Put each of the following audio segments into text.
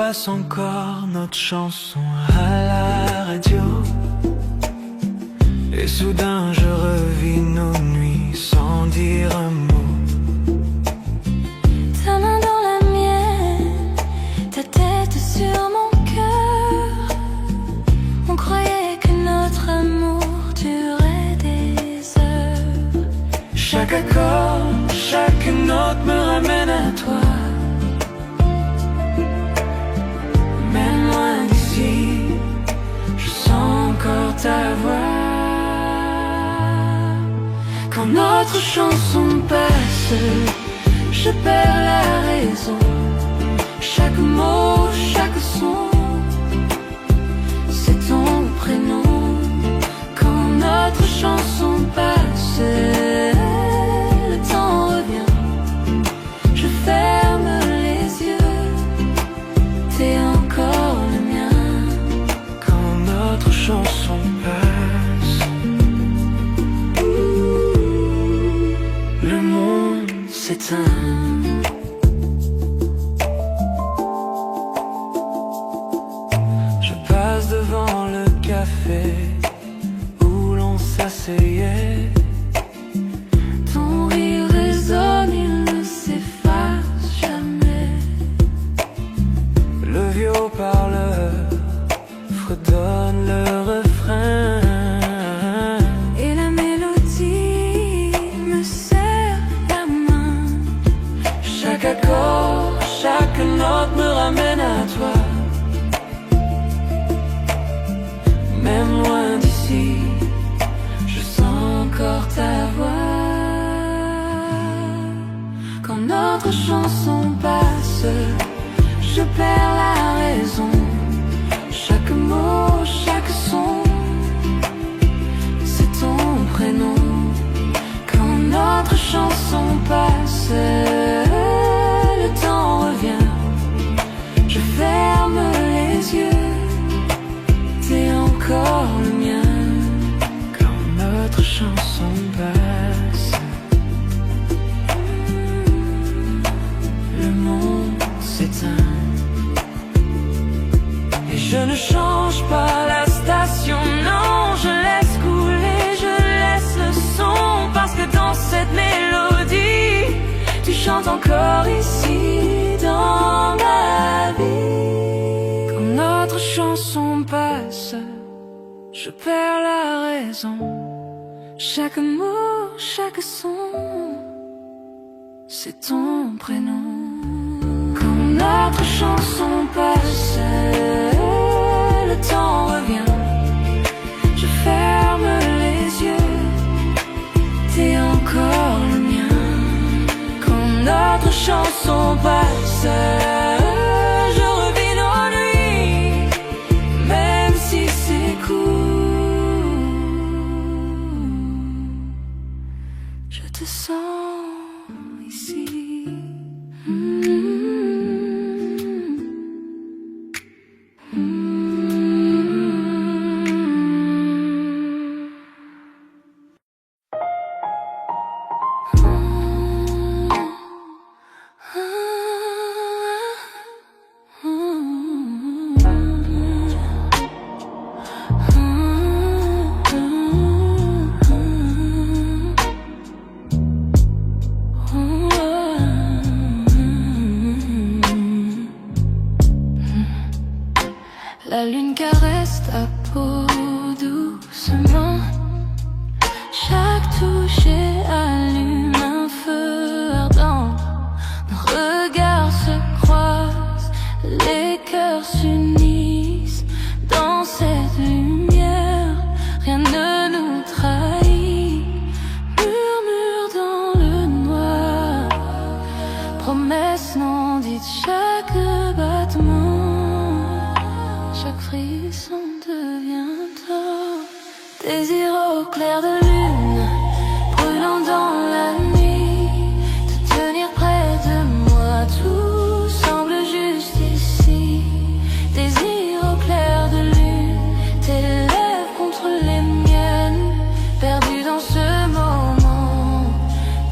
passe encore notre chanson à la radio. Et soudain je revis nos nuits sans dire un mot. Ta main dans la mienne, ta tête sur mon cœur. On croyait que notre amour durait des heures. Chaque accord, chaque note me ramène à toi. Même loin d'ici, je sens encore ta voix. Quand notre chanson passe, je perds la raison. Chaque mot, chaque son, c'est ton prénom. Quand notre chanson passe, le temps revient. Je ferme les yeux, t'es encore le mien. Quand notre chanson passe, le monde s'éteint. Je passe devant le café où l'on s'asseyait. Ton rire résonne, il ne s'efface jamais. Le vieux haut-parleur fredonne le refrain. Et la mélodie me serre la main. Chaque accord, chaque note me ramène à toi. Même loin d'ici, je sens encore ta voix. Quand notre chanson passe, je perds la raison. Chaque mot, chaque son, c'est ton prénom. Quand notre chanson passe, le temps revient. Je ferme les yeux, t'es encore le mien. Quand notre chanson passe, le monde s'éteint. Et je ne change pas la station, non, je laisse couler, je laisse le son. Parce que dans cette mélodie, tu chantes encore ici dans ma vie. Quand notre chanson passe, je perds la raison. Chaque mot, chaque son, c'est ton prénom. Quand notre chanson passe, le temps revient. Je ferme les yeux, t'es encore le mien. Quand notre chanson passe, je revis nos nuits, même si c'est court. Je te sens ici. La lune caresse ta peau doucement. Chaque toucher allume un feu ardent. Nos regards se croisent, les cœurs s'unissent. Dans cette lumière, rien ne nous trahit. Murmure dans le noir, promesse non dite, chaque battement. Chaque frisson devient tort. Désir au clair de lune, brûlant dans la nuit. Te tenir près de moi, tout semble juste ici. Désir au clair de lune, tes lèvres contre les miennes. Perdu dans ce moment,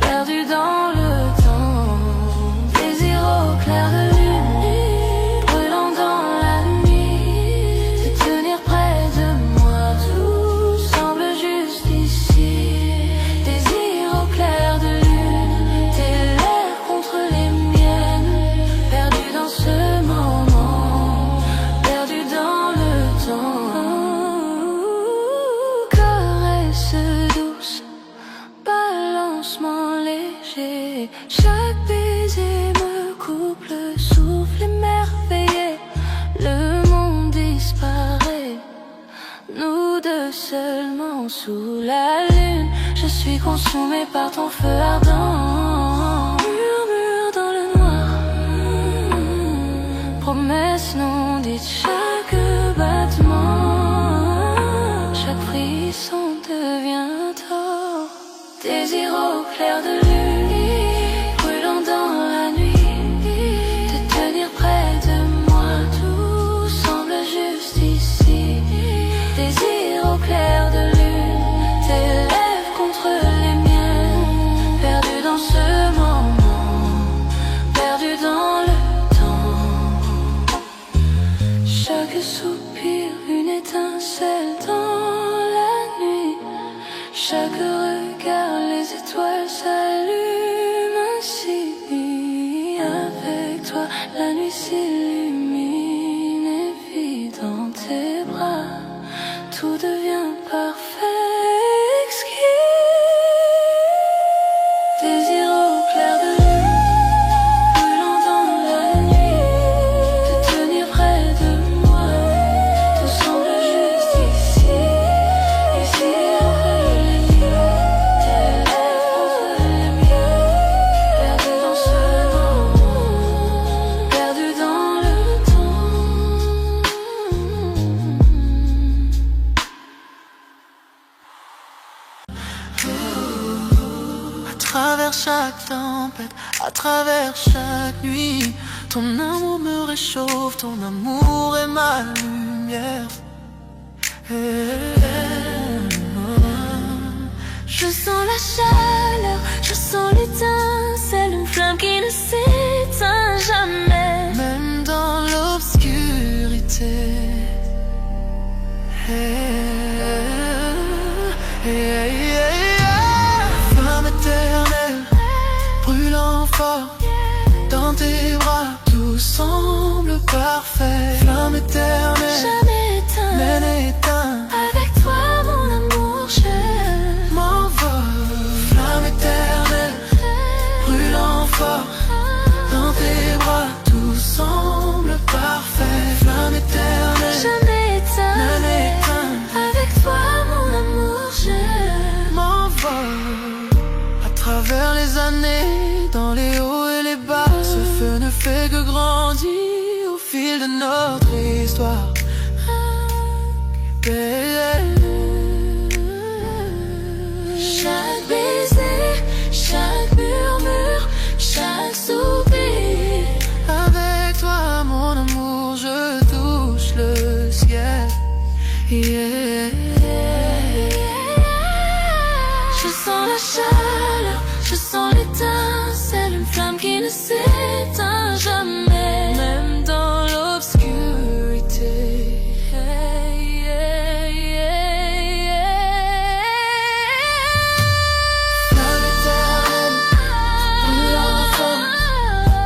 perdu dans le temps. Désir au clair de lune, brûlant dans deux seulement sous la lune. Je suis consumée par ton feu ardent. Murmure dans le noir, promesse non dite, chaque battement, chaque frisson devient tort. Désir au clair de lune, brûlant dans la nuit, te tenir près de moi, tout semble juste ici. Désir au clair de lune, tes lèvres contre les miennes, perdu dans ce moment, perdu dans le temps. Chaque soupir, une étincelle dans la nuit. Chaque regard, les étoiles s'allument ainsi. Avec toi, la nuit s'illumine et vit dans tes bras. Tout devient parfait, exquis. Désir au clair de lune, brûlant dans la nuit, te tenir près de moi, tout semble juste ici. Ici entre les miens, tes lèvres contre les miens, perdu dans ce moment, perdu dans le temps. À travers chaque tempête, à travers chaque nuit, ton amour me réchauffe, ton amour est ma lumière. Je sens la chaleur, je sens l'étincelle, une flamme qui ne s'éteint jamais. Même dans l'obscurité. Flamme éternelle, brûlant fort, dans tes bras, tout semble parfait. Flamme éternelle, Jamais éteint, mais n'éteint. avec toi mon amour je M'envole, flamme éternelle, brûlant fort, dans tes bras, tout semble parfait. Flamme éternelle, jamais éteint, mais n'éteint. avec toi mon amour je M'envole, à travers les années, dans les hauts et les bas. Ce feu ne fait que grandir au fil de notre histoire. Chaque baiser, chaque murmure, chaque soupir. Avec toi, mon amour, je touche le ciel. Je sens la chaleur, je sens l'étincelle, une flamme qui ne s'éteint jamais. Même dans l'obscurité. Flamme éternelle, brûlant fort,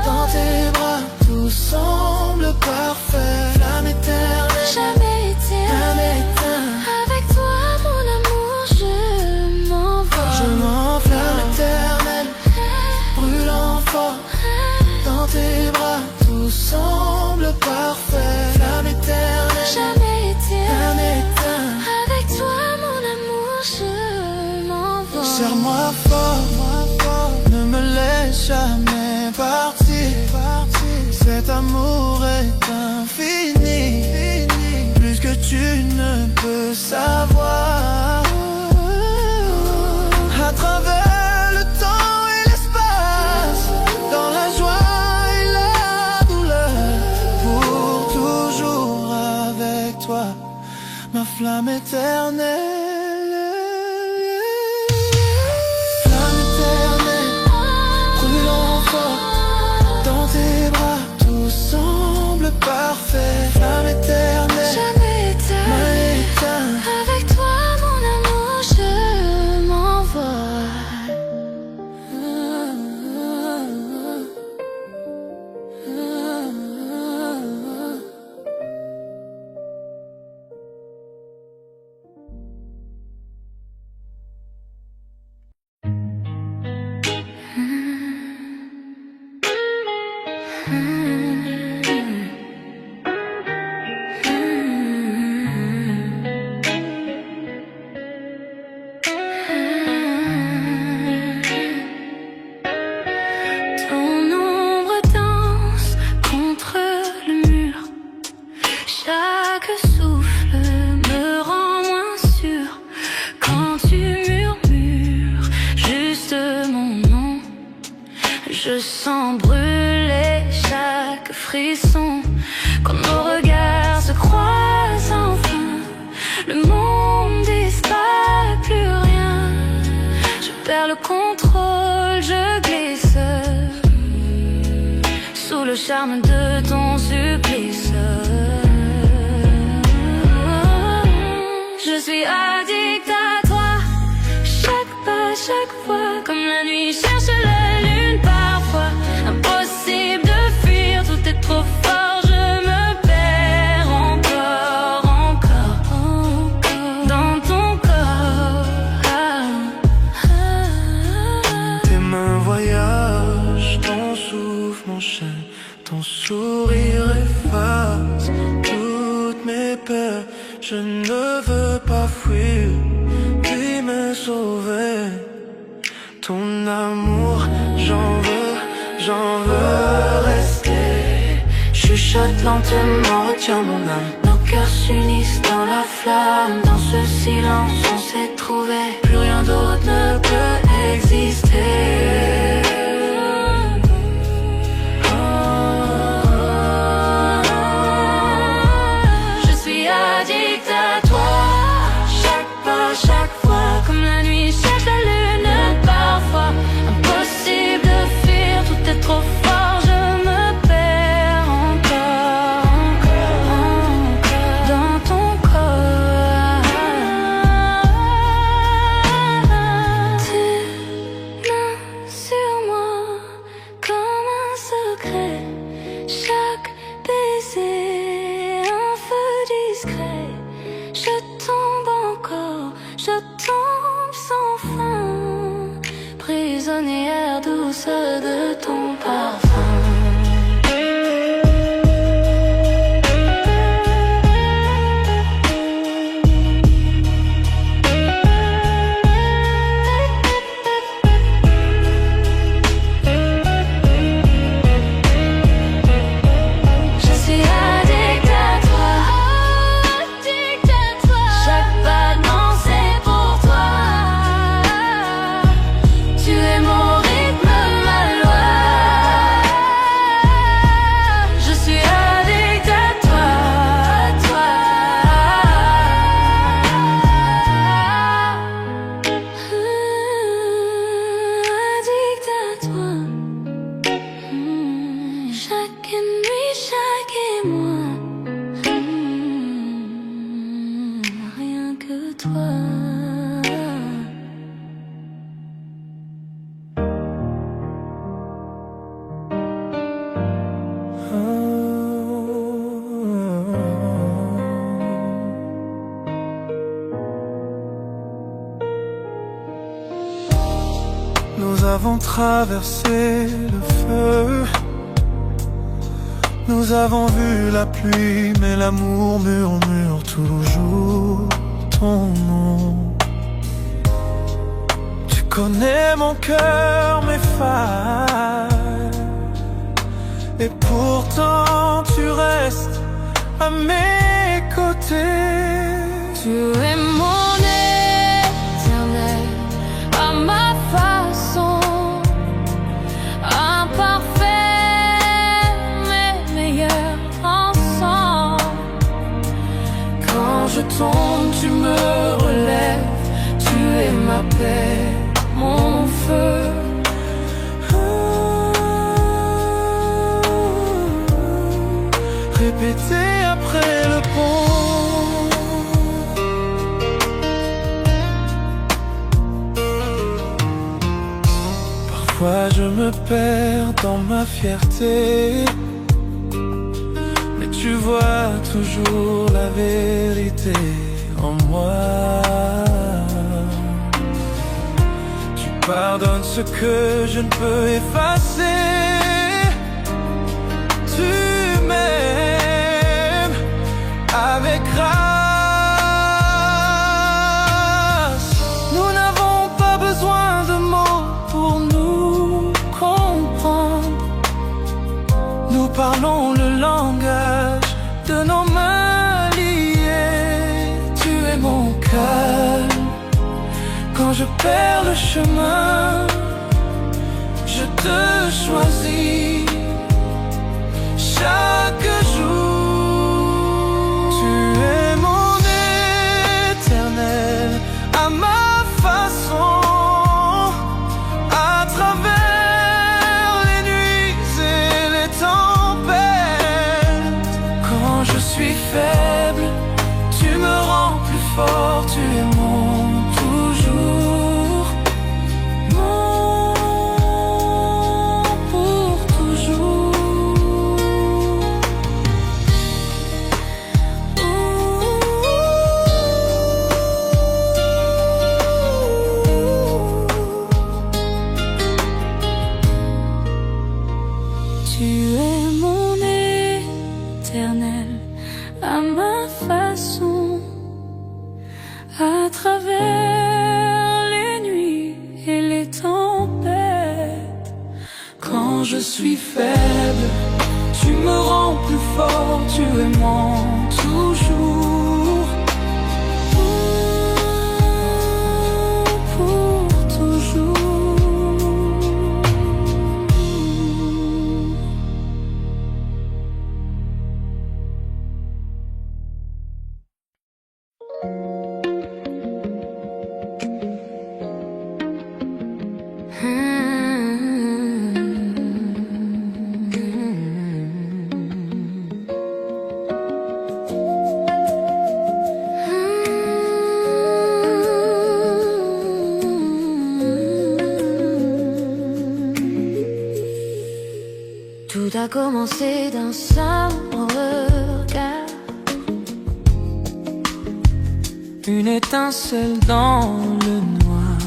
dans tes bras, tout semble parfait. Flamme éternelle, Jamais éteint, jamais éteint. avec toi mon amour je m'envole. Je m'enflamme éternelle, brûlant fort, dans tes bras, tout semble parfait. Flamme éternelle, Jamais éteint, jamais éteint. avec toi mon amour je m'envole. Serre-moi fort, ne me laisse jamais partir. Cet amour est infini, plus que tu ne peux savoir. À travers le temps et l'espace, dans la joie et la douleur, pour toujours avec toi, ma flamme éternelle. Flamme éternelle, brûlant fort, dans tes bras, tout semble parfait. Flamme éternelle, Jamais éteint, mais éteint. avec toi mon amour je m'envole. frisson quand nos regards se croisent enfin. Le monde disparaît, plus rien. Je perds le contrôle, je glisse sous le charme de ton supplice. Je suis addict à toi, chaque pas, chaque fois, comme la nuit cherche la lune parfois. Impossible de fuir, tout est trop fort, je me perds encore, encore dans ton corps. Tes mains voyagent, ton souffle m'enchaîne, ton sourire efface toutes mes peurs. Je ne veux pas fuir, puis me sauver. Ton amour, j'en veux rester. Chuchote lentement, retiens mon âme. Nos cœurs s'unissent dans la flamme. Dans ce silence, on s'est trouvé. Plus rien d'autre ne peut exister. Je suis addict à toi, chaque pas, chaque fois, comme la nuit cherche la lune parfois. Impossible de fuir, tout est trop fort, je me perds encore, encore dans ton corps. Tes mains sur moi comme un secret, chaque baiser un feu discret. Je tombe encore, je tombe sans fin, prisonnière douce de ton parfum. Je suis addict à toi, chaque pas non c'est pour toi. Tu es mon rythme, ma loi. Je suis addict à toi, addict à toi. Chaque nuit, chaque émoi, rien que toi. Nous avons traversé le feu. Nous avons vu la pluie, mais l'amour murmure toujours ton nom. Tu connais mon cœur, mes failles, et pourtant tu restes à mes côtés. Tu es mon éternel, à ma façon, imparfait mais meilleur ensemble. Quand je tombe, tu me relèves. Tu es ma paix, mon feu. Répété après le pont. Parfois je me perds dans ma fierté, mais tu vois toujours la vérité en moi. Tu pardonnes ce que je ne peux effacer. Tu m'aimes avec grâce. Nous n'avons pas besoin de mots pour nous comprendre. Nous parlons le langage de nos mains liées. Tu es mon calme quand je perds le chemin. Je te choisis chaque jour. Tu es mon éternel à ma façon, à travers les nuits et les tempêtes. Quand je suis faible, tu me rends plus fort, tu es mon toujours, mon pour toujours. Tu es mon éternel à ma façon, à travers les nuits et les tempêtes. Quand je suis faible, tu me rends plus fort, tu es mon toujours, Pour toujours. Tout a commencé d'un simple regard, une étincelle dans le noir,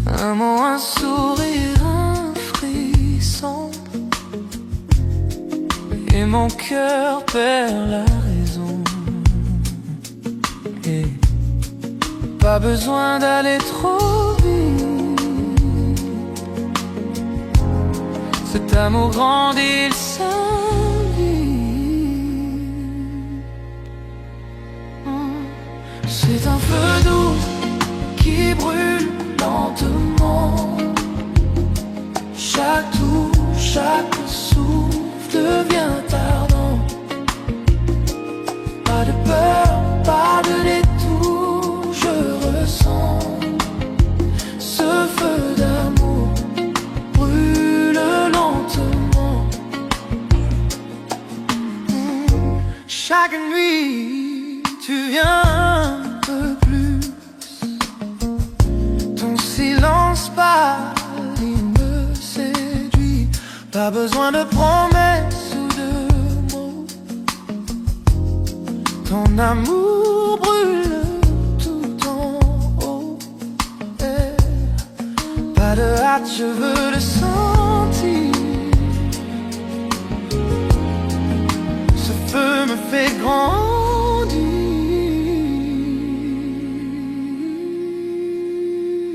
un mot, un sourire, un frisson, et mon cœur perd la raison. Et pas besoin d'aller trop vite, cet amour grandit, il s'invite. C'est un feu doux qui brûle lentement. Chaque tour, chaque souffle devient ardent. Pas de peur, pas de détour, je ressens ce feu d'amour brûle lentement. Chaque nuit, tu viens un peu plus. Ton silence pâle, il me séduit. Pas besoin de promesses ou de mots. Ton amour brûle tout en haut. Pas de hâte, je veux le sentir. Ce feu me fait grandir.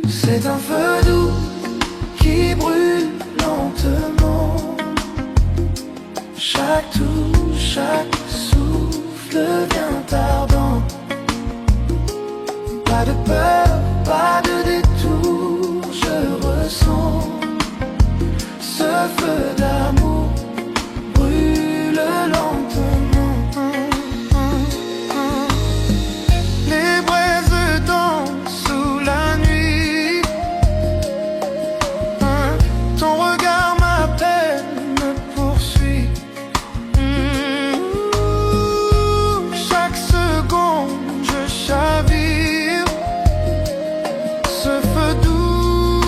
C'est un feu doux qui brûle lentement. Chaque tour, chaque souffle devient ardent. Pas de peur, pas de détour, je ressens ce feu d'amour brûle lentement. Les braises dansent sous la nuit. Ton regard m'appelle, me poursuit. Chaque seconde je chavire. Ce feu doux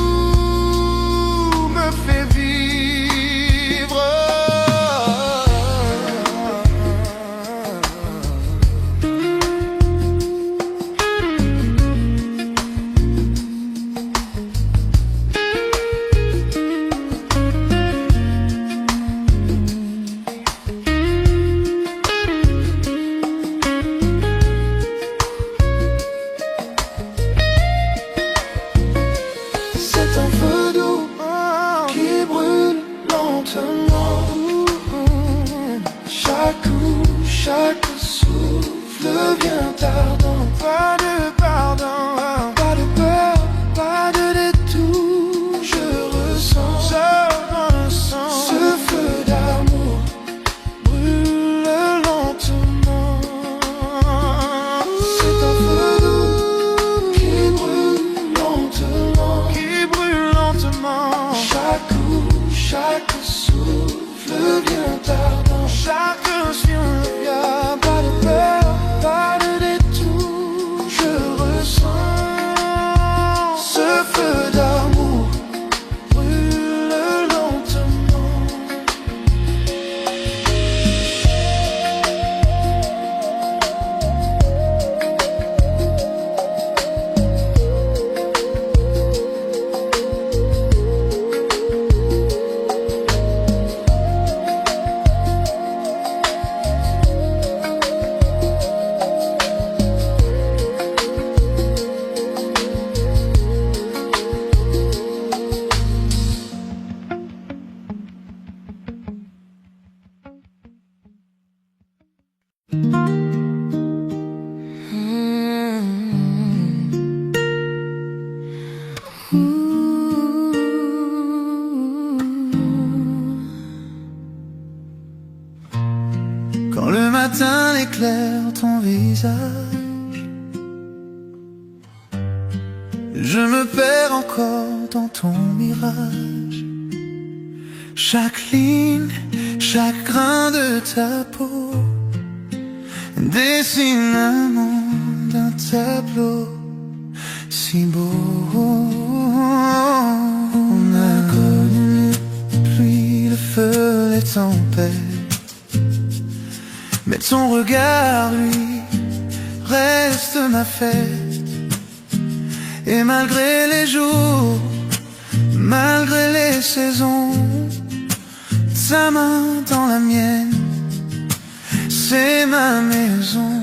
me fait vivre. C'est un feu doux qui brûle lentement. Chaque coup, chaque souffle devient ardent. Pas de pardon, pas de peur, pas de détour. Je ressens ce visage. Je me perds encore dans ton mirage. Chaque ligne, chaque grain de ta peau dessine un monde, un tableau si beau. On a connu la pluie, le feu, les tempêtes, mais ton regard, lui, reste ma fête. Et malgré les jours, malgré les saisons, sa main dans la mienne, c'est ma maison.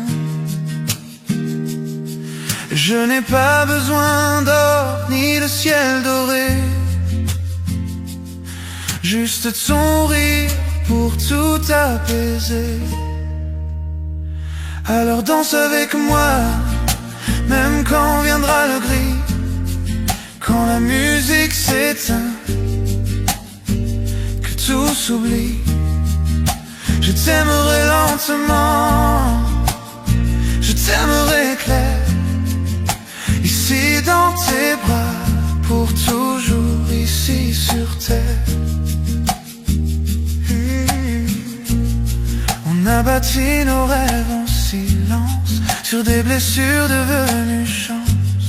Je n'ai pas besoin d'or ni de ciel doré, juste ton rire pour tout apaiser. Alors danse avec moi, même quand viendra le gris, quand la musique s'éteint, que tout s'oublie. Je t'aimerai lentement, je t'aimerai clair, ici dans tes bras, pour toujours ici sur terre. On a bâti nos rêves en silence, sur des blessures devenues chance.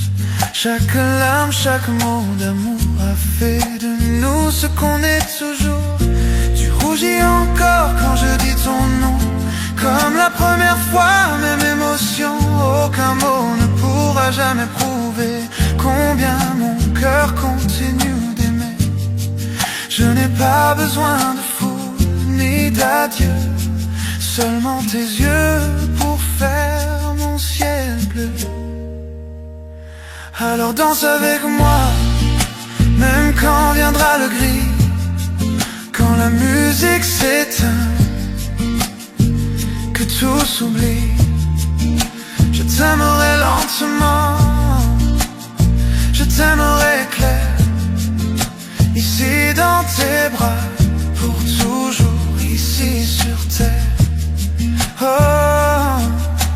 Chaque larme, chaque mot d'amour a fait de nous ce qu'on est toujours. Tu rougis encore quand je dis ton nom, comme la première fois, même émotion. Aucun mot ne pourra jamais prouver combien mon cœur continue d'aimer. Je n'ai pas besoin de foule ni d'adieu, seulement tes yeux pour faire mon ciel bleu. Alors danse avec moi, même quand viendra le gris, quand la musique s'éteint, que tout s'oublie. Je t'aimerai lentement, je t'aimerai clair, ici dans tes bras, pour toujours ici sur terre. Oh,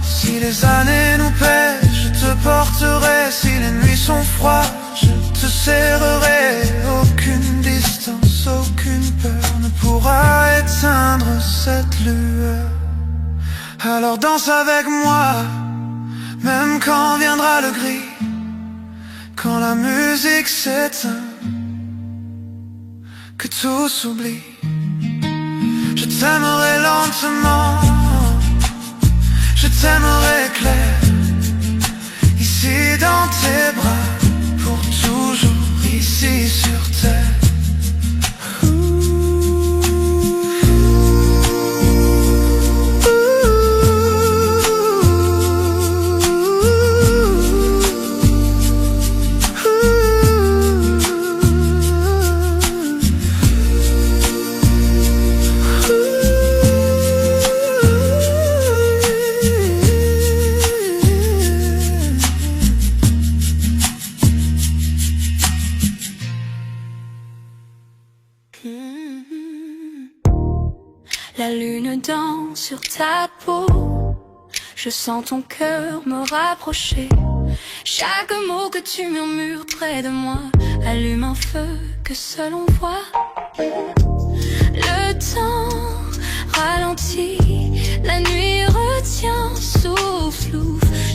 si les années nous pèsent, je te porterai. Si les nuits sont froides, je te serrerai. Aucune distance, aucune peur ne pourra éteindre cette lueur. Alors danse avec moi, même quand viendra le gris, quand la musique s'éteint, que tout s'oublie. Je t'aimerai lentement, je t'aimerai clair, ici dans tes bras, pour toujours ici sur terre. La lune danse sur ta peau, je sens ton cœur me rapprocher. Chaque mot que tu murmures près de moi allume un feu que seul on voit. Le temps ralentit, la nuit retient, souffle,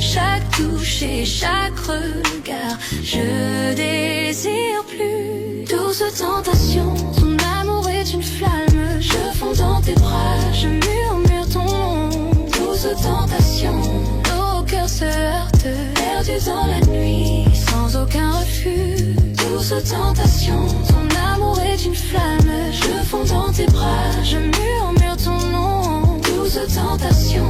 chaque touche et chaque regard. Je désire plus douce tentation, ton amour est une flamme. Je fonds dans tes bras, je murmure ton nom. Douce tentation, nos cœurs se heurtent, perdus dans la nuit, sans aucun refus. Douce tentation, ton amour est une flamme. Je fonds dans tes bras, je murmure ton nom. Douce tentation,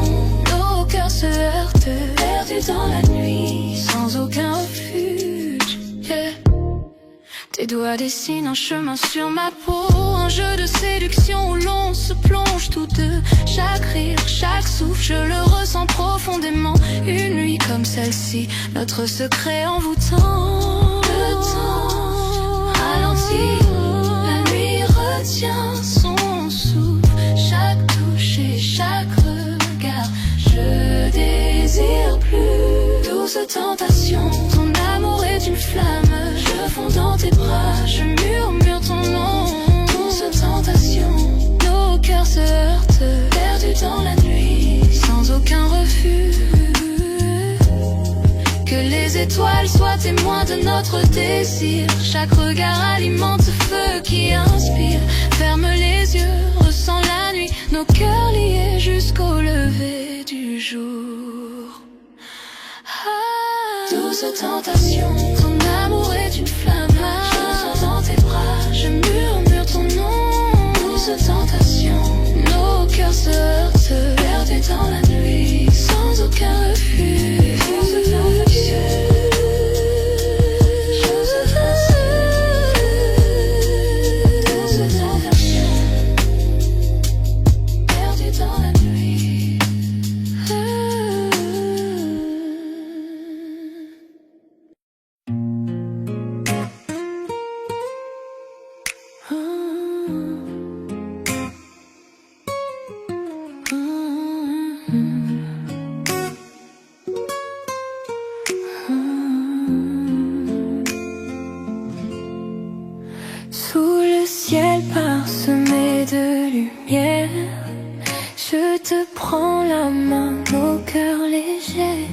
nos cœurs se heurtent, perdus dans la nuit, sans aucun refuge. Yeah. Tes doigts dessinent un chemin sur ma peau, un jeu de séduction où l'on se plonge tous deux. Chaque rire, chaque souffle, je le ressens profondément. Une nuit comme celle-ci, notre secret envoûtant. Le temps ralentit, la nuit retient son souffle. Chaque touche et chaque regard, je désire désire plus. Douce tentation, ton amour est une flamme. Je fonds dans tes bras, je murmure ton nom. Douce tentation, nos cœurs se heurtent, perdus dans la nuit, sans aucun refus. Que les étoiles soient témoins de notre désir. Chaque regard alimente ce feu qui inspire. Ferme les yeux, ressens la nuit, nos cœurs liés jusqu'au lever du jour. Douce tentation, ton amour est une flamme. Je sens dans tes bras, je murmure ton nom. Douce tentation, nos cœurs se heurtent, perdus dans la nuit, sans aucun refus. Douce tentation, perdus dans la nuit. Sous le ciel parsemé de lumière, je te prends la main, nos cœurs légers.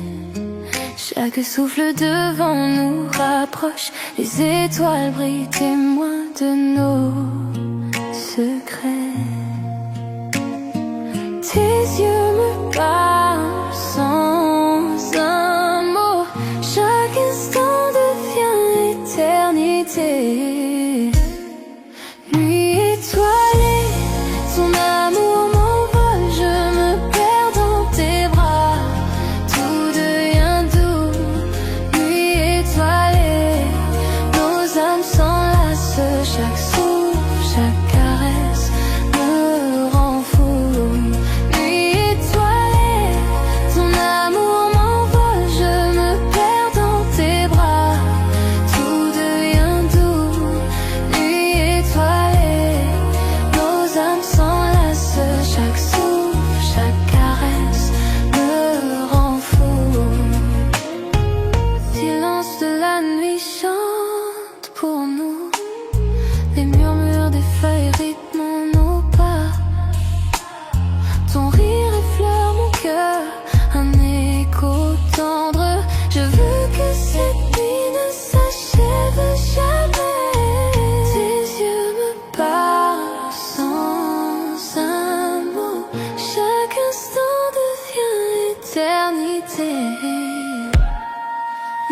Chaque souffle devant nous rapproche, les étoiles brillent, témoins de nos secrets. Tes yeux me parlent sans un mot, chaque instant devient éternité. Nuit étoilée, ton amour m'envole, je me perds dans tes bras, tout devient doux. Nuit étoilée, nos âmes s'enlacent, chaque souffle, chaque caresse me rend fou. Nuit étoilée, ton amour m'envole, je me perds dans tes bras, tout devient doux. Nuit étoilée, nos âmes s'enlacent, chaque souffle, chaque caresse me rend fou. Silence de la nuit chante pour nous, les murmures des feuilles rythment nos pas. Ton rire effleure mon cœur, un écho tendre. Je veux que cette nuit ne s'achève jamais. Tes yeux me parlent sans un mot, chaque instant devient éternité.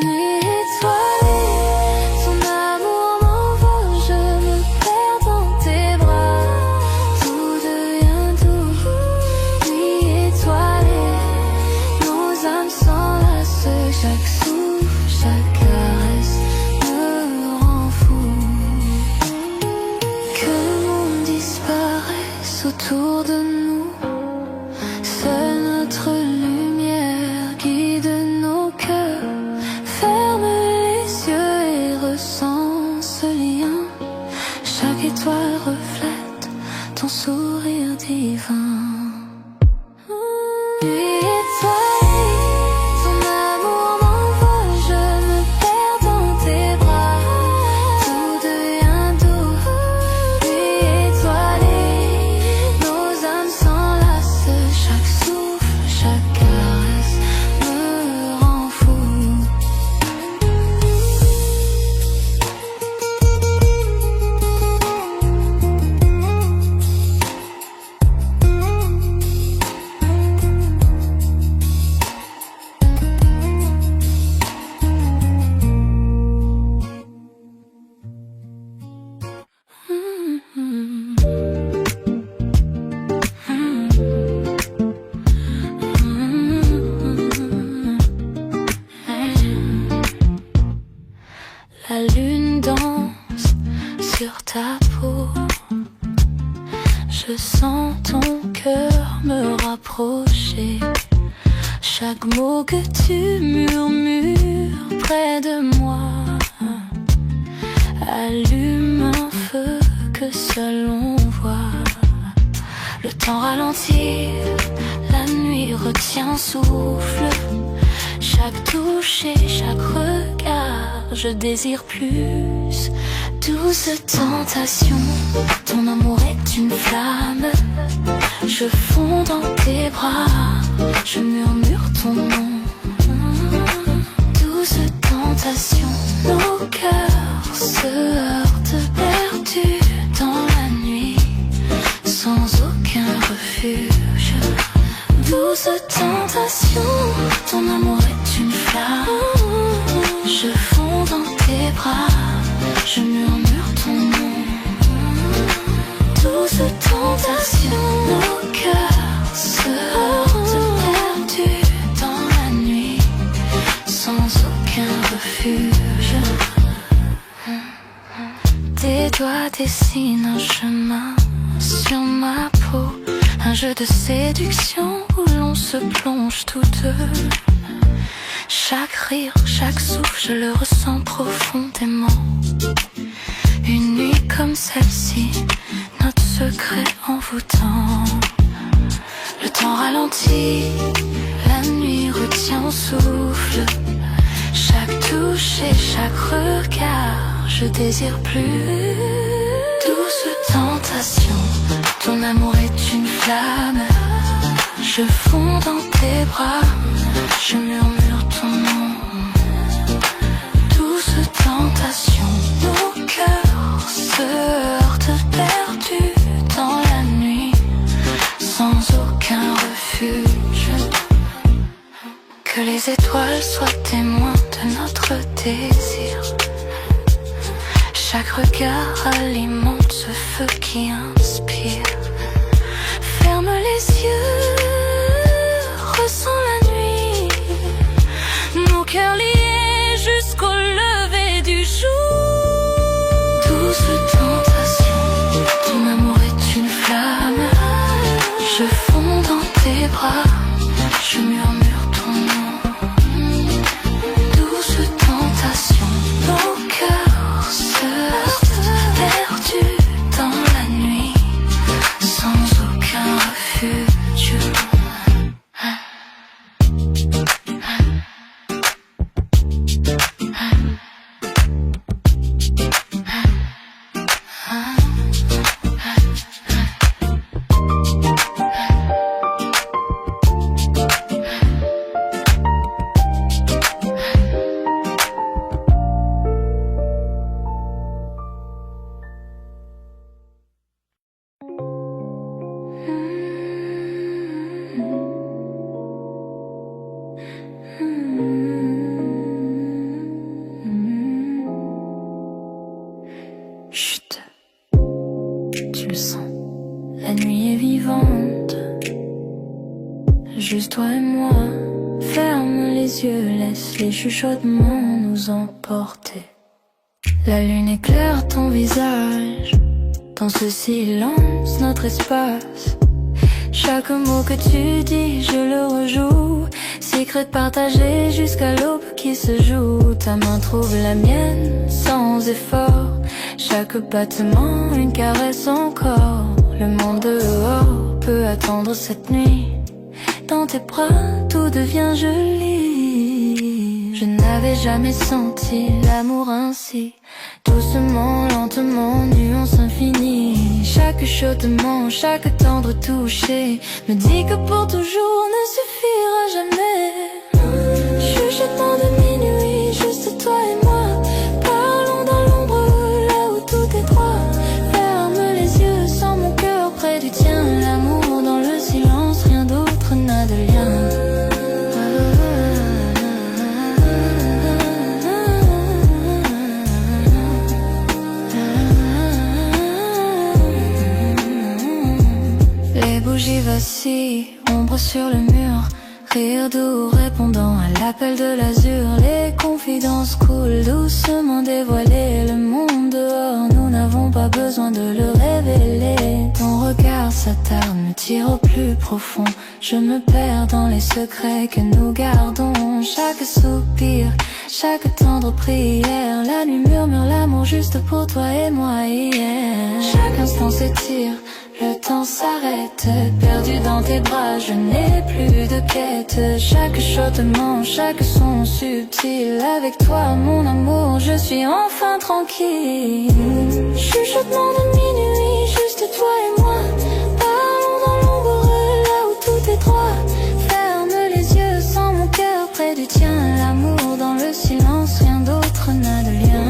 Nuit étoilée, ton amour m'envole, je me perds dans tes bras, tout devient doux. Nuit étoilée, nos âmes s'enlacent, chaque souffle, chaque caresse me rend fou. Que le monde disparaisse autour de nous, seule notre lumière guide nos cœurs. Ferme les yeux et ressens ce lien. Chaque étoile reflète ton sourire divin. Nuit étoilée, ton amour m'envole, je me perds dans tes bras, tout devient doux. Nuit étoilée, nos âmes s'enlacent, chaque souffle, chaque caresse me rend fou. La lune danse sur ta peau, je sens ton cœur me rapprocher. Chaque mot que tu murmures près de moi allume un feu que seul on voit. Le temps ralentit, la la nuit retient souffle. Chaque touche et chaque regard, je désire plus. Douce tentation, ton amour est une flamme. Je fonds dans tes bras, je murmure ton nom. Douce tentation, nos cœurs se heurtent perdus dans la nuit, sans aucun refuge. Douce tentation, ton amour est une flamme. Je fonds dans tes bras, je murmure ton nom. Douce tentation, nos cœurs se heurtent perdus dans la nuit, sans aucun refuge. Tes doigts dessinent un chemin sur ma peau, un jeu de séduction où l'on se plonge tous deux. Chaque rire, chaque souffle, je le ressens profondément. Une nuit comme celle-ci, notre secret envoûtant. Le temps ralentit, la nuit retient au souffle. Chaque touche et chaque regard, je désire plus. Douce tentation, ton amour est une flamme. Je fonds dans tes bras, je murmure ton nom. Douce tentation, nos cœurs se heurtent perdus dans la nuit, sans aucun refuge. Que les étoiles soient témoins de notre désir. Chaque regard alimente ce feu qui inspire. Ferme les yeux, ressens la nuit, nos cœurs liés jusqu'au lever du jour. Douce tentation, ton amour est une flamme. Je fonds dans tes bras, je murmure ton nom. Douce tentation, nos cœurs se heurtent perdus dans la nuit, sans aucun refuge. Chut, tu le sens, la nuit est vivante. Juste toi et moi, ferme les yeux, laisse les chuchotements nous emporter. La lune éclaire ton visage, dans ce silence, notre espace. Chaque mot que tu dis, je le rejoue. Secret partagé jusqu'à l'aube qui se joue. Ta main trouve la mienne sans effort. Chaque battement, une caresse encore. Le monde dehors peut attendre cette nuit. Dans tes bras, tout devient joli. Je n'avais jamais senti l'amour ainsi. Doucement, lentement, nuance infinie. Chaque chaudement, chaque tendre toucher me dit que pour toujours ne suffira jamais. Chuchotement de minuit, juste toi et moi. Parlons dans l'ombre, là où tout est droit. Ferme les yeux, sens mon cœur près du tien. L'amour dans le silence, rien d'autre n'a de lien. Les bougies vacillent, ombre sur le mur. Rire doux répondant à l'appel de l'azur. Les confidences coulent doucement dévoilées. Le monde dehors, nous n'avons pas besoin de le révéler. Ton regard s'attarde, me tire au plus profond. Je me perds dans les secrets que nous gardons. Chaque soupir, chaque tendre prière. La nuit murmure l'amour juste pour toi et moi hier. Chaque instant s'étire, Le temps s'arrête, perdu dans tes bras, je n'ai plus de quête. Chaque chuchotement, chaque son subtil, avec toi mon amour, je suis enfin tranquille. Chuchotement de minuit, juste toi et moi, parlons dans l'ombre là où tout est droit. Ferme les yeux, sans mon cœur près du tien, l'amour dans le silence, rien d'autre n'a de lien.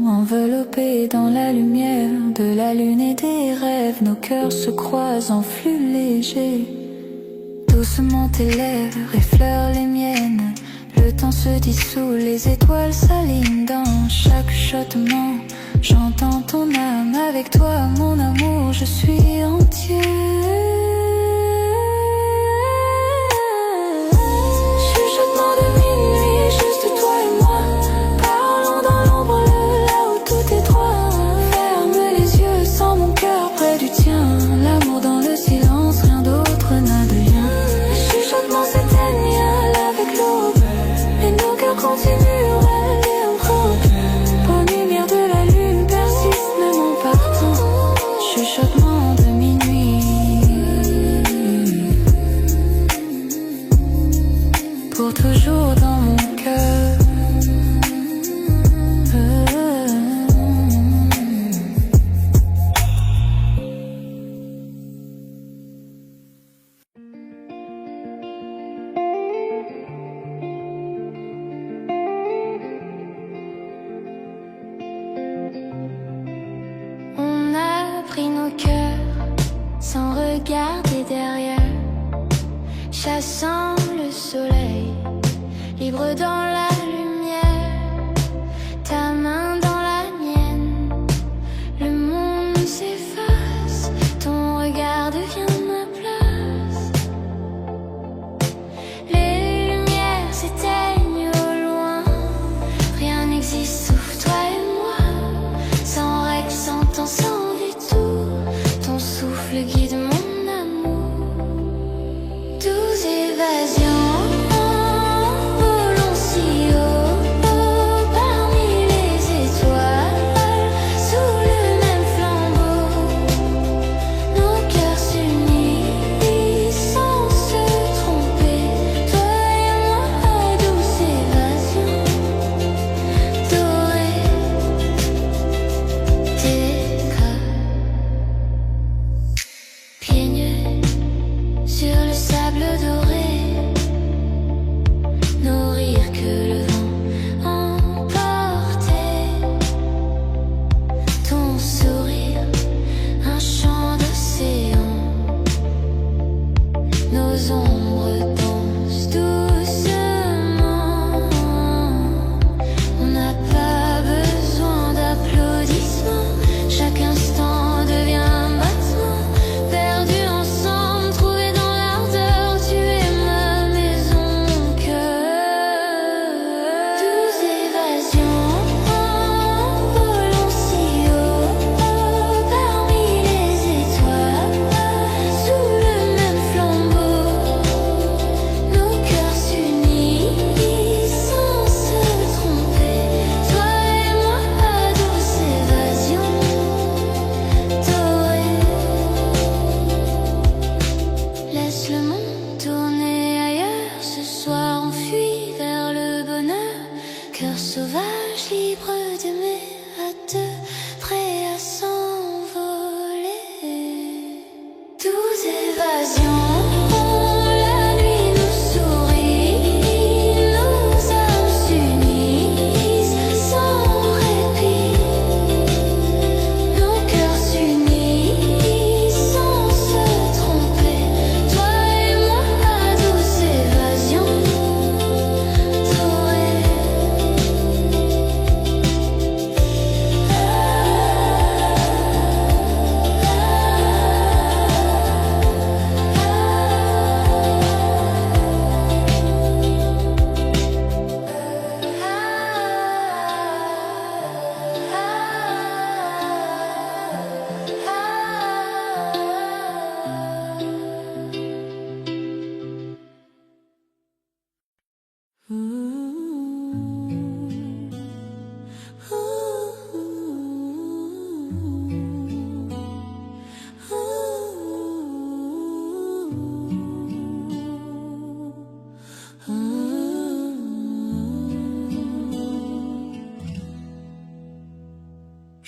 Enveloppés dans la lumière de la lune et des rêves, nos cœurs se croisent en flux léger. Doucement tes lèvres effleurent les miennes, le temps se dissout, les étoiles s'alignent dans chaque chuchotement. J'entends ton âme, avec toi mon amour, je suis entier. Chuchotement de minuit, juste toi et moi, parlons dans l'ombre là où tout est droit. Ferme les yeux, sans mon cœur près du tien, l'amour dans le silence, rien d'autre n'a de lien. Les chuchotements s'éteignent avec l'aube, et nos cœurs continuent reliés entre eux. Aux lumières de la lune persistent même en partant. Chuchotement de minuit, pour toujours dans mon cœur. On a pris nos cœurs sans regarder derrière, chassant le soleil, libre dans la lumière, ta main dans la mienne. Le monde s'efface, ton regard devient ma place. Les lumières s'éteignent au loin, rien n'existe sauf toi et moi. Sans règles, sans temps, sans détour, ton souffle guide mon amour. 12 évasions.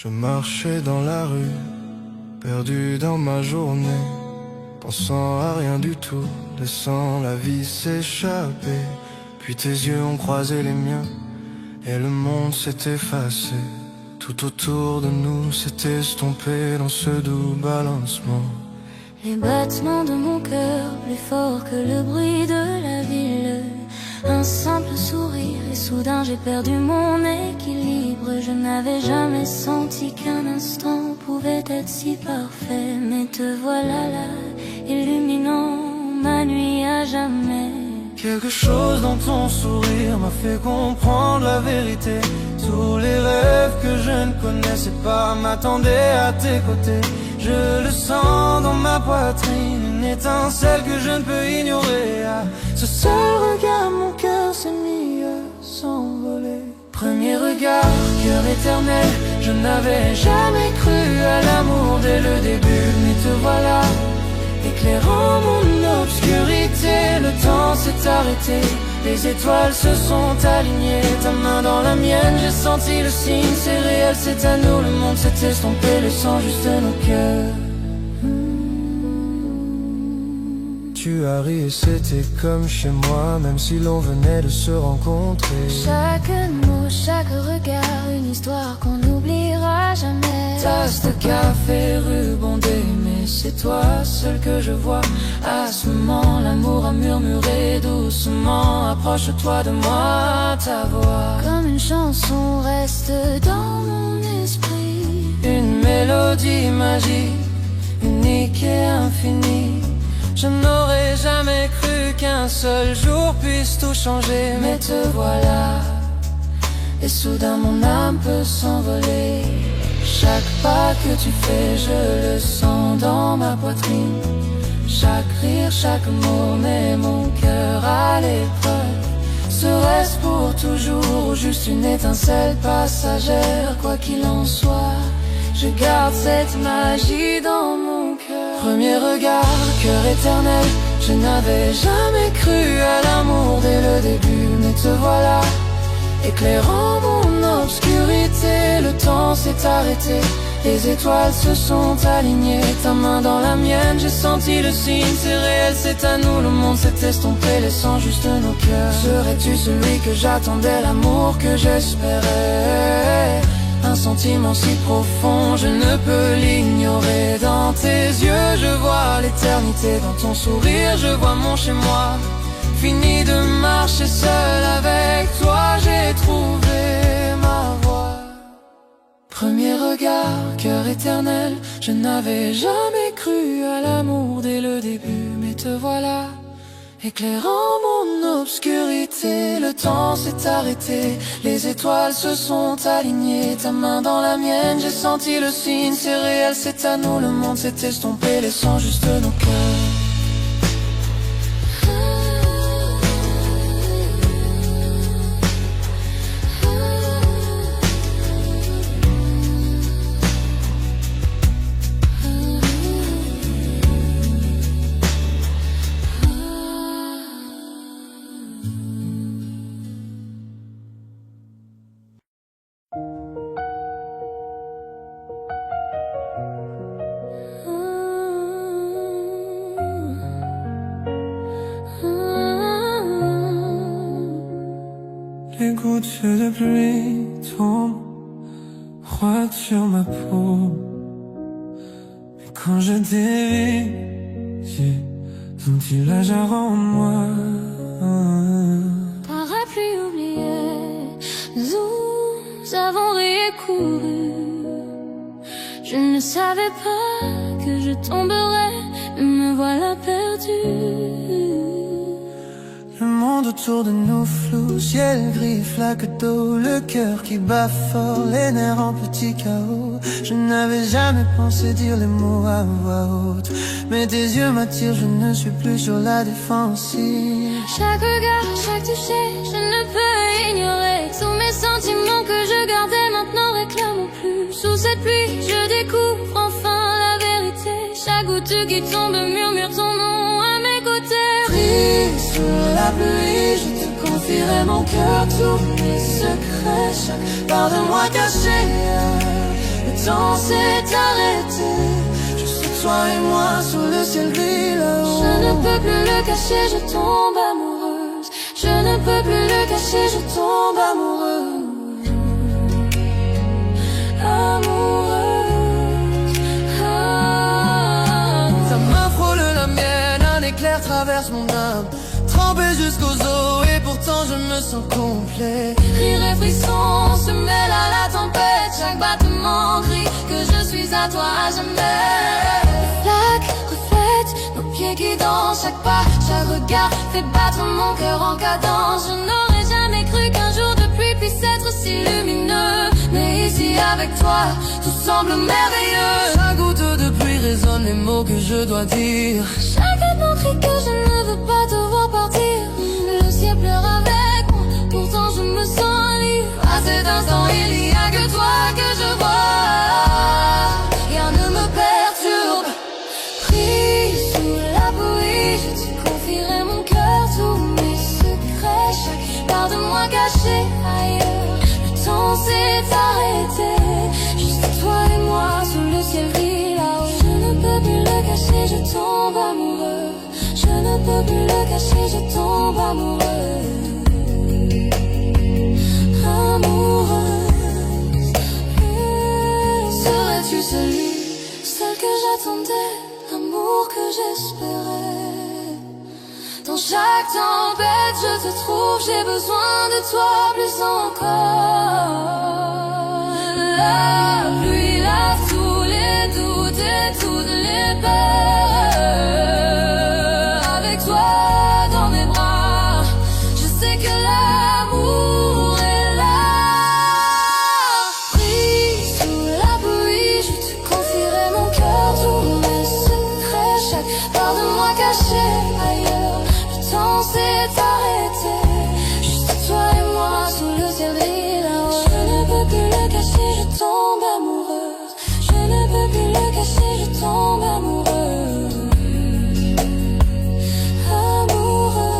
Je marchais dans la rue, perdu dans ma journée, pensant à rien du tout, laissant la vie s'échapper. Puis tes yeux ont croisé les miens, et le monde s'est effacé. Tout autour de nous s'est estompé dans ce doux balancement. Les battements de mon cœur plus forts que le bruit de la ville. Un simple sourire et soudain j'ai perdu mon équilibre. Je n'avais jamais senti qu'un instant pouvait être si parfait. Mais te voilà là, illuminant ma nuit à jamais. Quelque chose dans ton sourire m'a fait comprendre la vérité. Tous les rêves que je ne connaissais pas m'attendaient à tes côtés. Je le sens dans ma poitrine, une étincelle que je ne peux ignorer. À ce seul regard, mon cœur s'est mis à s'envoler. Premier regard, cœur éternel, je n'avais jamais cru à l'amour dès le début. Mais te voilà, éclairant mon obscurité. Le temps s'est arrêté, les étoiles se sont alignées. Ta main dans la mienne, j'ai senti le signe. C'est réel, c'est à nous, le monde s'est estompé, laissant juste nos cœurs. Tu as ri et c'était comme chez moi, même si l'on venait de se rencontrer. Chaque mot, chaque regard, une histoire qu'on n'oubliera jamais. Tasse de café, rue Bondée, mais c'est toi seul que je vois. À ce moment, l'amour a murmuré doucement. Approche-toi de moi, ta voix comme une chanson reste dans mon esprit. Une mélodie magique, unique et infinie. Je n'aurais jamais cru qu'un seul jour puisse tout changer. Mais te voilà, et soudain mon âme peut s'envoler. Chaque pas que tu fais, je le sens dans ma poitrine. Chaque rire, chaque mot met mon cœur à l'épreuve. Serait-ce pour toujours ou juste une étincelle passagère? Quoi qu'il en soit, je garde cette magie dans mon cœur. Premier regard, cœur éternel, je n'avais jamais cru à l'amour dès le début. Mais te voilà, éclairant mon obscurité. Le temps s'est arrêté, les étoiles se sont alignées. Ta main dans la mienne, j'ai senti le signe. C'est réel, c'est à nous, le monde s'est estompé, laissant juste nos cœurs. Serais-tu celui que j'attendais, l'amour que j'espérais? Un sentiment si profond, je ne peux l'ignorer. Dans tes yeux, je vois l'éternité. Dans ton sourire, je vois mon chez-moi. Fini de marcher seul avec toi, j'ai trouvé ma voie. Premier regard, cœur éternel, je n'avais jamais cru à l'amour dès le début. Mais te voilà, éclairant mon obscurité. Le temps s'est arrêté, les étoiles se sont alignées. Ta main dans la mienne, j'ai senti le signe. C'est réel, c'est à nous, le monde s'est estompé, laissant juste nos cœurs. Les gouttes de pluie tombent froides sur ma peau. Mais quand je dévie, j'ai senti la jarre en moi. Parapluie oublié, nous avons ri et couru. Je ne savais pas que je tomberais, mais me voilà perdue. Le monde autour de nous flou, ciel gris, flaque d'eau, le cœur qui bat fort, les nerfs en petit chaos. Je n'avais jamais pensé dire les mots à voix haute, mais tes yeux m'attirent, je ne suis plus sur la défensive. Chaque regard, chaque toucher, je ne peux ignorer. Tous mes sentiments que je gardais maintenant réclament plus. Sous cette pluie, je découvre enfin la vérité. Chaque goutte qui tombe murmure ton nom à mes côtés. Pris sous la pluie, je te confierai mon cœur, tous mes secrets. Chaque part de moi cachée Le temps s'est arrêté. Juste toi et moi sur le ciel gris là-haut. Je ne peux plus le cacher, je tombe amoureuse. Je ne peux plus le cacher, je tombe amoureuse. Amoureuse. Ta main frôle la mienne, un éclair traverse mon âme. Trempé jusqu'aux os et pourtant je me sens complet. Rire et frisson se mêlent à la tempête. Chaque battement crie que je suis à toi à jamais. Les flaques reflètent nos pieds qui dansent. Chaque pas, chaque regard fait battre mon cœur en cadence. Je n'aurais jamais cru qu'un jour de pluie puisse être si lumineux. Mais ici avec toi, tout semble merveilleux. Chaque goutte de pluie résonne les mots que je dois dire. Chaque mot crie que je ne veux pas te voir partir. Le ciel pleure avec moi, pourtant je me sens libre. À cet instant il n'y a que toi que je vois. Rien ne me perturbe. Pris sous la pluie, je te confierai mon cœur, tous mes secrets. Chaque part de moi cachée ailleurs. Le temps s'est arrêté. Juste toi et moi sous le ciel gris là-haut. Je ne peux plus le cacher, je tombe amoureux. Je ne peux plus le cacher, je tombe amoureuse. Amoureuse. Serais-tu celui, celle que j'attendais, l'amour que j'espérais? Dans chaque tempête je te trouve, j'ai besoin de toi plus encore. La pluie lave tous les doutes et toutes les peurs. Avec toi dans mes bras, je sais que l'amour est là. Pris sous la pluie, je te confierai mon cœur, tous mes secrets. Chaque part de moi cachée ailleurs. Le temps s'est arrêté. Juste toi et moi sous le ciel gris là-haut. Je ne peux plus le cacher, je tombe amoureuse. Je ne peux plus le cacher, je tombe amoureuse. Amoureuse.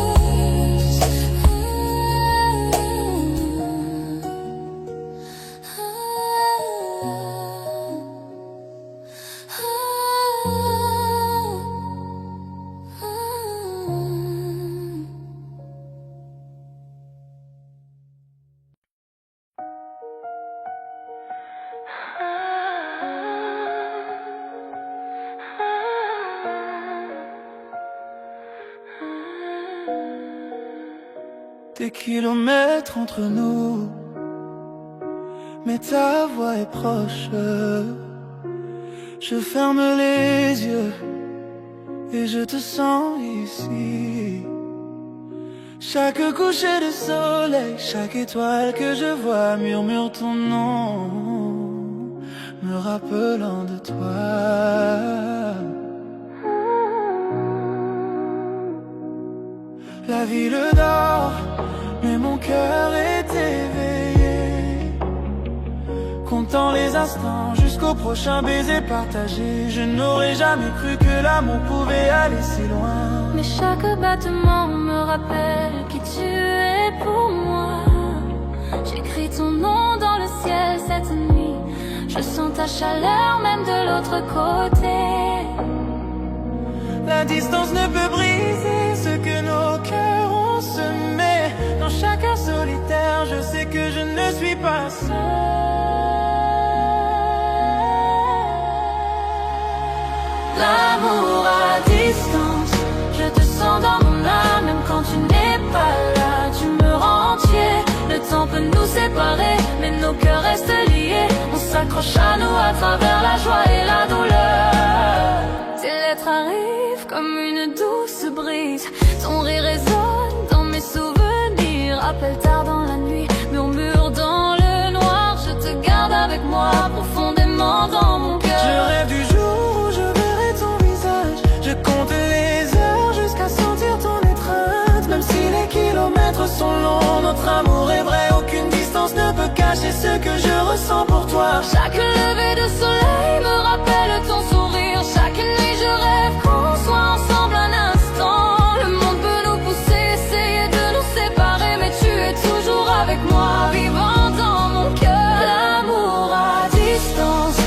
Des kilomètres entre nous, mais ta voix est proche. Je ferme les yeux et je te sens ici. Chaque coucher de soleil, chaque étoile que je vois murmure ton nom, me rappelant de toi. La ville dort, mais mon cœur est éveillé, comptant les instants jusqu'au prochain baiser partagé. Je n'aurais jamais cru que l'amour pouvait aller si loin. Mais chaque battement me rappelle qui tu es pour moi. J'écris ton nom dans le ciel cette nuit. Je sens ta chaleur même de l'autre côté. La distance ne peut briser ce que nos cœurs ont semé. Dans chaque heure solitaire, je sais que je ne suis pas seul. L'amour à distance, je te sens dans mon âme. Même quand tu n'es pas là, tu me rends entier. Le temps peut nous séparer, mais nos cœurs restent liés. On s'accroche à nous à travers la joie et la douleur. Tes lettres arrivent comme une douce brise. Ton rire résonne dans mes souvenirs. Appelle tard dans la nuit, murmure dans le noir. Je te garde avec moi profondément dans mon cœur. Je rêve du jour où je verrai ton visage. Je compte les heures jusqu'à sentir ton étreinte. Même si les kilomètres sont longs, notre amour est vrai. Aucune distance ne peut cacher ce que je ressens pour toi. Chaque lever de soleil me rappelle ton sourire. Chaque nuit je rêve qu'on soit ensemble un instant. Le monde peut nous pousser, essayer de nous séparer, mais tu es toujours avec moi, vivant dans mon cœur. L'amour à distance,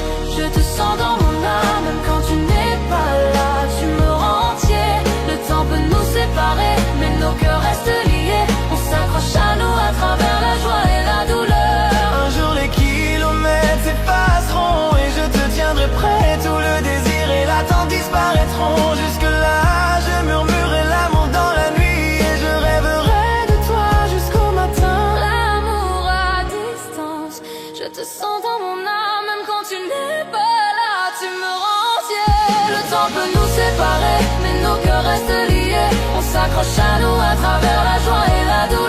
s'accroche à nous à travers la joie et la douleur.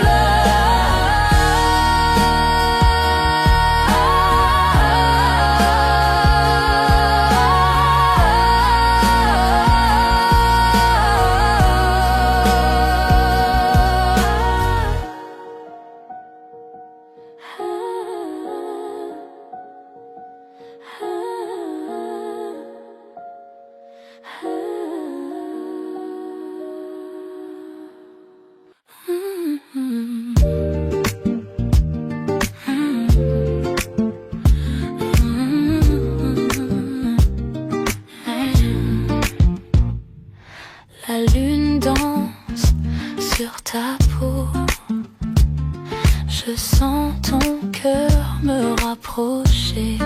La lune danse sur ta peau. Je sens ton cœur me rapprocher.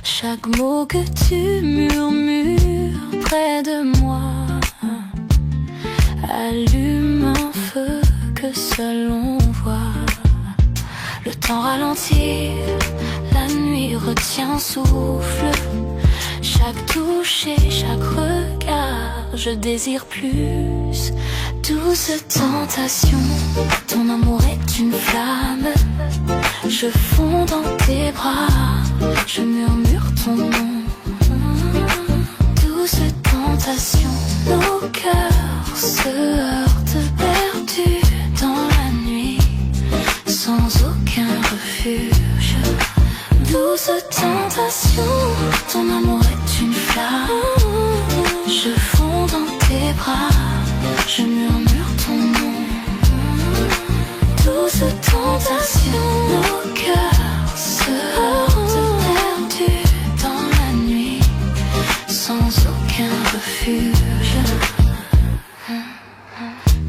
Chaque mot que tu murmures près de moi allume un feu que seul on voit. Le temps ralentit, la nuit retient souffle. Chaque touche et chaque regard, je désire plus. Douce tentation, ton amour est une flamme. Je fonds dans tes bras, je murmure ton nom. Douce tentation, nos cœurs se heurtent perdus dans la nuit, sans aucun refuge. Douce tentation, ton amour est une flamme. Je fonds dans tes bras, je murmure ton nom. Douce tentation, nos cœurs se heurtent perdus dans la nuit, sans aucun refuge.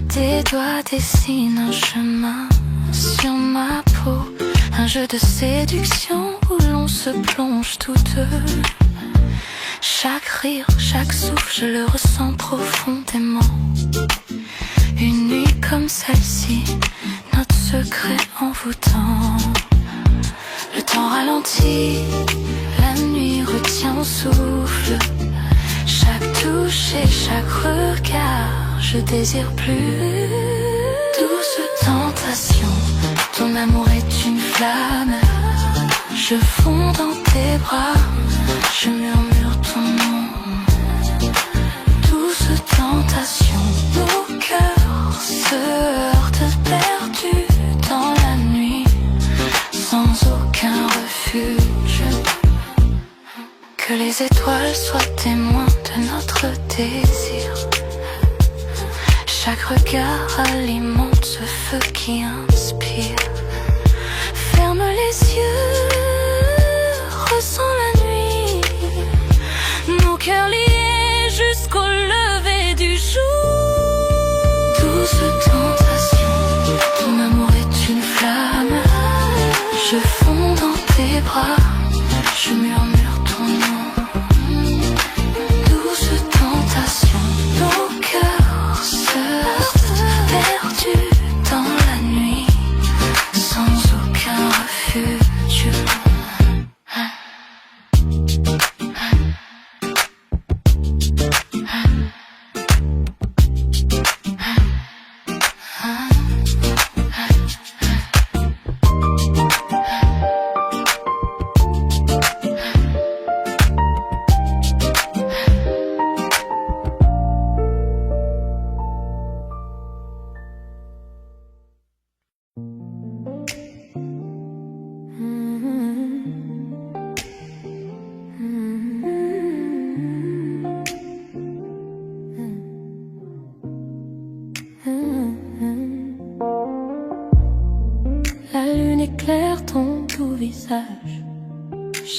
Tes doigts dessinent un chemin sur ma peau, un jeu de séduction où l'on se plonge tous deux. Chaque rire, chaque souffle, je le ressens profondément. Une nuit comme celle-ci, notre secret envoûtant. Le temps ralentit, la nuit retient au souffle. Chaque touche et chaque regard, je désire plus. Douce tentation, ton amour est une flamme. Je fonds dans tes bras, je murmure ton nom. Douce tentation, nos cœurs se heurtent perdus dans la nuit, sans aucun refuge. Que les étoiles soient témoins de notre désir. Chaque regard alimente ce feu qui inspire. Ferme les yeux, ressens la nuit, nos cœurs liés jusqu'au lever du jour. Douce tentation, ton amour est une flamme. Je fonds dans tes bras, je murmure ton nom. Douce tentation, nos cœurs se heurtent perdus dans la nuit, sans aucun refuge.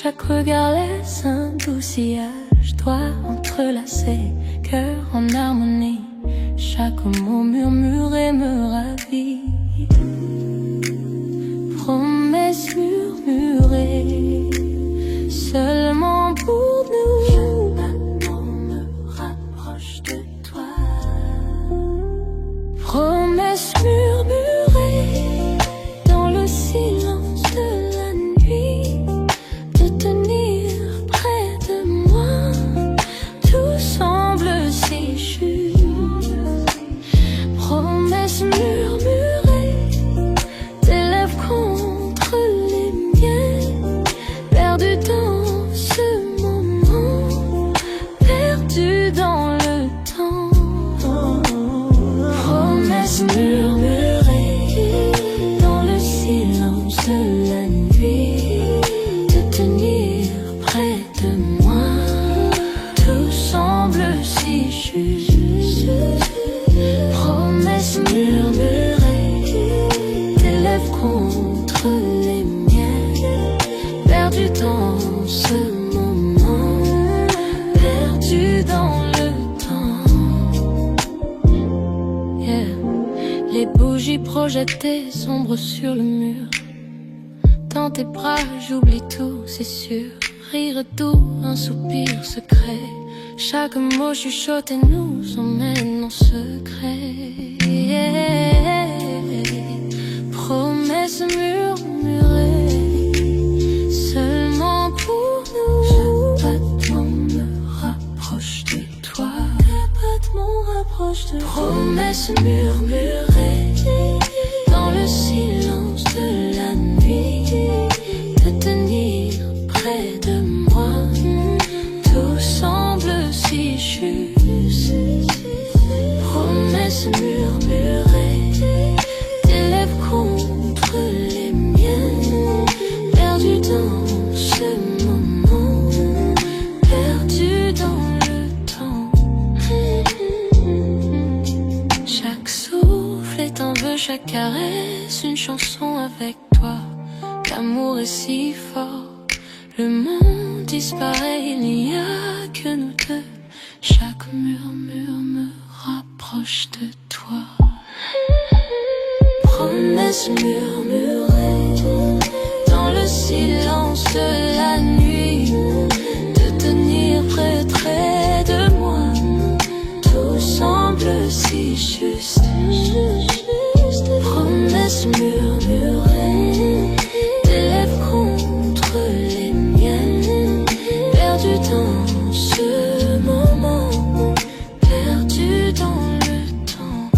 Chaque regard laisse un doux sillage, doigts entrelacés, cœur en harmonie. Chaque mot murmuré me ravit. Promesses murmurées, seulement pour nous. Chaque battement me rapproche de toi. Promesses murmurées dans le silence de la nuit. bougies projetées sombres sur le mur. Dans tes bras j'oublie tout, c'est sûr. Rire doux, un soupir secret. Chaque mot chuchoté nous emmène en secret. Promesses murmurées seulement pour nous. Chaque battement me rapproche de toi. Chaque battement rapproche de toi. Promesses murmurées dans le silence de la nuit, de tenir près de moi. Tout semble si juste. Promesses murmurées, tes lèvres contre les miennes. Perdu dans ce moment, perdu dans le temps. Chaque souffle est un vœu, chaque caresse une chanson avec toi. L'amour est si fort, le monde disparaît, il n'y a que nous deux. Chaque murmure me rapproche de toi. Promesses murmurées dans le silence de la nuit, de tenir près de moi. Tout semble si juste. Promesses murmurées, tes lèvres contre les miennes. Perdu dans ce moment, perdu dans le temps.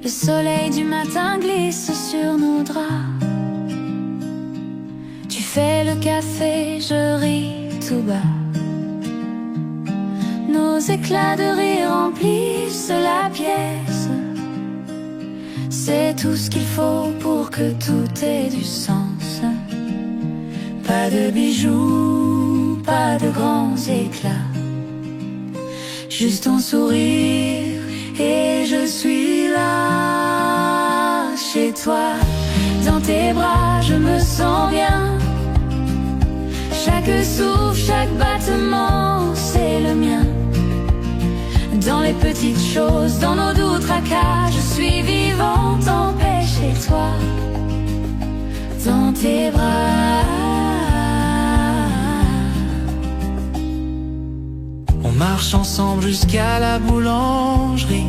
Le soleil du matin glisse sur nos draps. Tu fais le café, je ris tout bas. Nos éclats de rire remplissent la pièce. C'est tout ce qu'il faut pour que tout ait du sens. Pas de bijoux, pas de grands éclats, juste ton sourire et je suis là. Chez toi, dans tes bras, je me sens bien. Chaque souffle, chaque battement, c'est le mien. Dans les petites choses, dans nos doux tracas, je suis vivante en paix chez toi. Dans tes bras. On marche ensemble jusqu'à la boulangerie,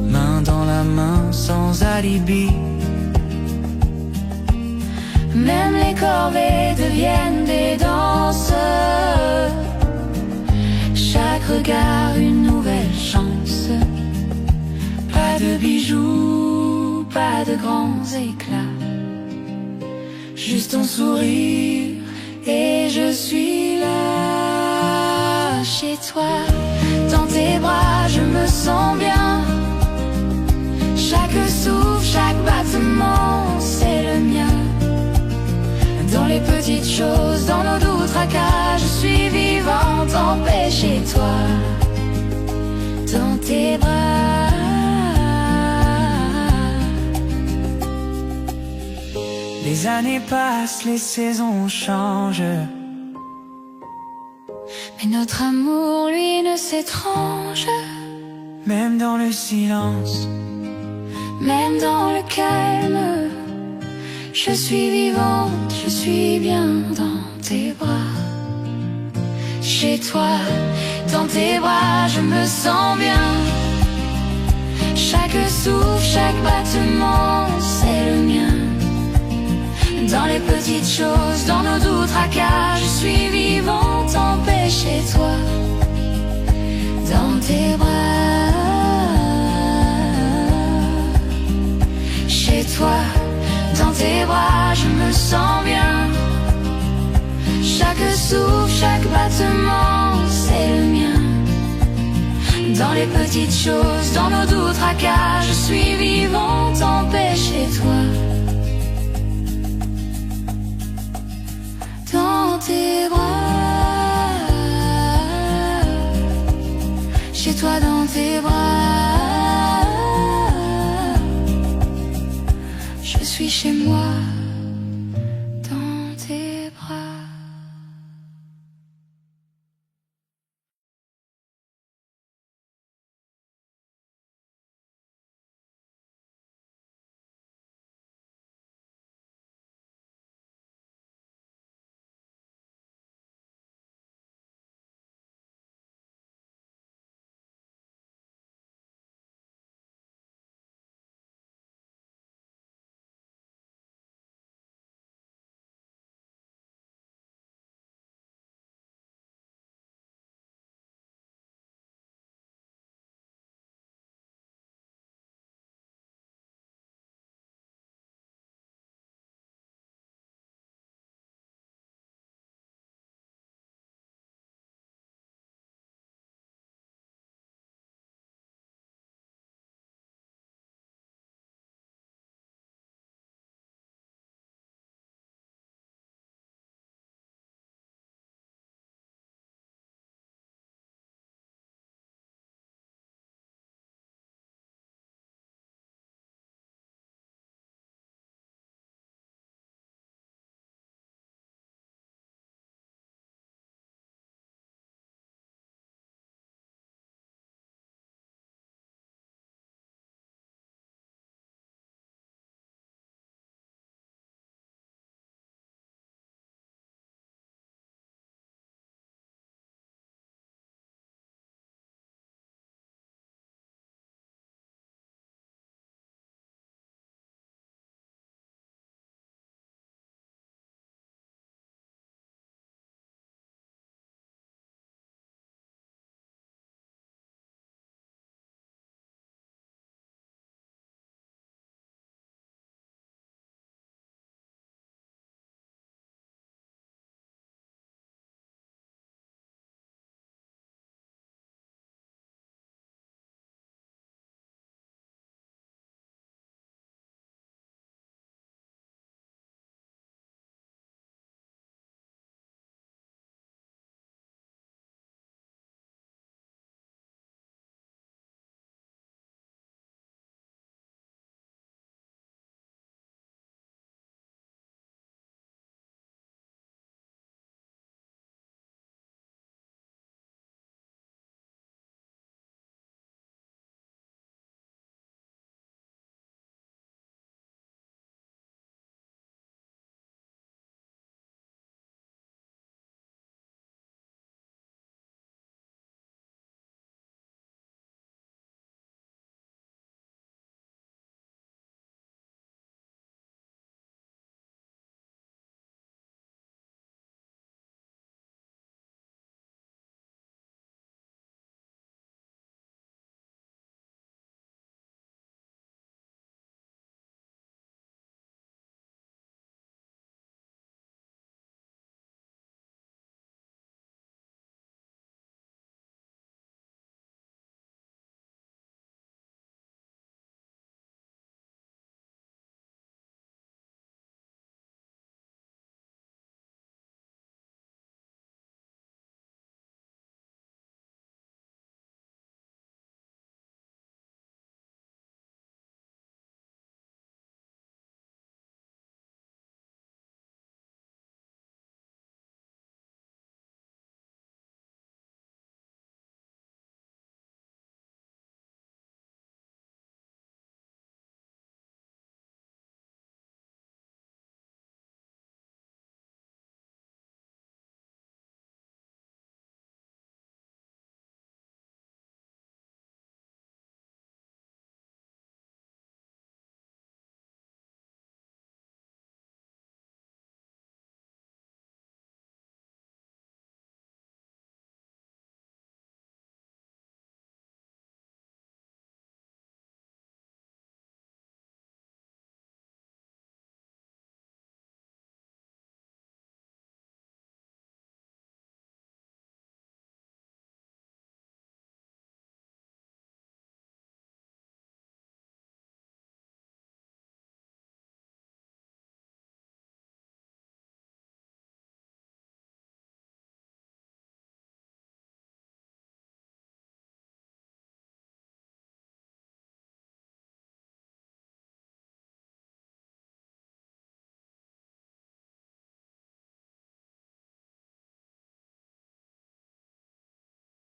main dans la main sans alibi. Même les corvées deviennent des danses. Chaque regard une nouvelle chance. Pas de bijoux, pas de grands éclats, juste ton sourire et je suis là. Chez toi, dans tes bras, je me sens bien. Chaque souffle, chaque battement, c'est le mien. Dans les petites choses, dans nos doux tracas, je suis vivante en paix chez toi. Dans tes bras. Les années passent, les saisons changent, mais notre amour, lui, ne s'étrange. même dans le silence, même dans le calme. Je suis vivante, je suis bien dans tes bras. Chez toi, dans tes bras, je me sens bien. Chaque souffle, chaque battement, c'est le mien. Dans les petites choses, dans nos doux tracas, je suis vivante en paix chez toi. Dans tes bras. Chez toi, dans tes bras, je me sens bien. Chaque souffle, chaque battement, c'est le mien. Dans les petites choses, dans nos doux tracas, je suis vivante en paix chez toi. Dans tes bras, chez toi dans tes bras, je suis chez moi.